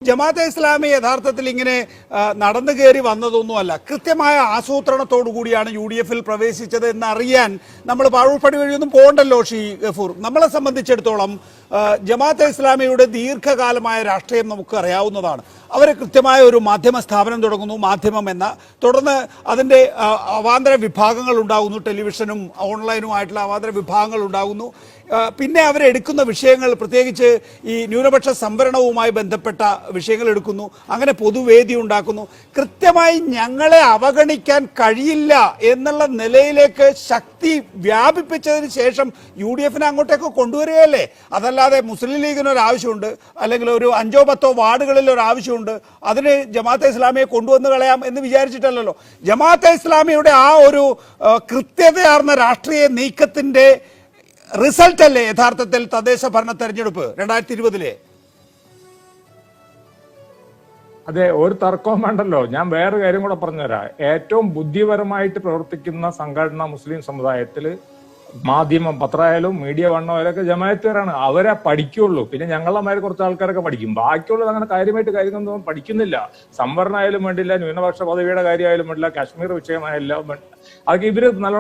ജമാഅത്തെ ഇസ്ലാമി യഥാർത്ഥത്തിൽ ഇങ്ങനെ നടന്നു കയറി വന്നതൊന്നുമല്ല. കൃത്യമായ ആസൂത്രണത്തോടു കൂടിയാണ് UDF-ൽ പ്രവേശിച്ചത് എന്നറിയാൻ നമ്മൾ പാഴൂർപ്പടി വഴിയൊന്നും പോകണ്ടല്ലോ. ഗഫൂർ, നമ്മളെ സംബന്ധിച്ചിടത്തോളം ജമാഅത്തെ ഇസ്ലാമിയുടെ ദീർഘകാലമായ രാഷ്ട്രീയം നമുക്ക് അറിയാവുന്നതാണ്. അവർ കൃത്യമായ ഒരു മാധ്യമ സ്ഥാപനം തുടങ്ങുന്നു, മാധ്യമം എന്ന. തുടർന്ന് അതിൻ്റെ അവാന്തര വിഭാഗങ്ങൾ ഉണ്ടാകുന്നു, ടെലിവിഷനും ഓൺലൈനുമായിട്ടുള്ള അവാന്തര വിഭാഗങ്ങൾ ഉണ്ടാകുന്നു. പിന്നെ അവരെടുക്കുന്ന വിഷയങ്ങൾ, പ്രത്യേകിച്ച് ഈ ന്യൂനപക്ഷ സംവരണവുമായി ബന്ധപ്പെട്ട വിഷയങ്ങൾ എടുക്കുന്നു, അങ്ങനെ പൊതുവേദി ഉണ്ടാക്കുന്നു. കൃത്യമായി ഞങ്ങളെ അവഗണിക്കാൻ കഴിയില്ല എന്നുള്ള നിലയിലേക്ക് ശക്തി വ്യാപിപ്പിച്ചതിന് ശേഷം UDF-നെ അങ്ങോട്ടേക്ക് കൊണ്ടുവരികയല്ലേ. അതല്ലാതെ മുസ്ലിം ലീഗിന് ഒരു ആവശ്യമുണ്ട്, അല്ലെങ്കിൽ ഒരു 5-10 വാർഡുകളിൽ ഒരു ആവശ്യമുണ്ട്, അതിന് ജമാഅത്തെ ഇസ്ലാമിയെ കൊണ്ടുവന്ന് കളയാം എന്ന് വിചാരിച്ചിട്ടല്ലല്ലോ. ജമാഅത്തെ ഇസ്ലാമിയുടെ ആ ഒരു കൃത്യതയാർന്ന രാഷ്ട്രീയ നീക്കത്തിൻ്റെ റിസൾട്ട് അല്ലേ യഥാർത്ഥത്തിൽ തദ്ദേശ ഭരണ തെരഞ്ഞെടുപ്പ് 2020-ലെ? അതെ, ഒരു തർക്കവും വേണ്ടല്ലോ. ഞാൻ വേറെ കാര്യം കൂടെ പറഞ്ഞുതരാം. ഏറ്റവും ബുദ്ധിപരമായിട്ട് പ്രവർത്തിക്കുന്ന സംഘടന മുസ്ലിം സമുദായത്തിൽ മാധ്യമം, പത്രമായാലും മീഡിയ വണ്ണമായാലൊക്കെ ജമാഅത്തുകാരാണ്. അവരെ പഠിക്കുള്ളൂ. പിന്നെ ഞങ്ങളമാര് കുറച്ച് ആൾക്കാരൊക്കെ പഠിക്കും. ബാക്കിയുള്ളത് അങ്ങനെ കാര്യങ്ങളൊന്നും പഠിക്കുന്നില്ല. സംവരണമായാലും വേണ്ടില്ല, ന്യൂനപക്ഷ പദവിയുടെ കാര്യമായാലും വേണ്ടില്ല, കാശ്മീർ വിഷയമായാലും വേണ്ടില്ല. അതൊക്കെ ഇവര് നല്ല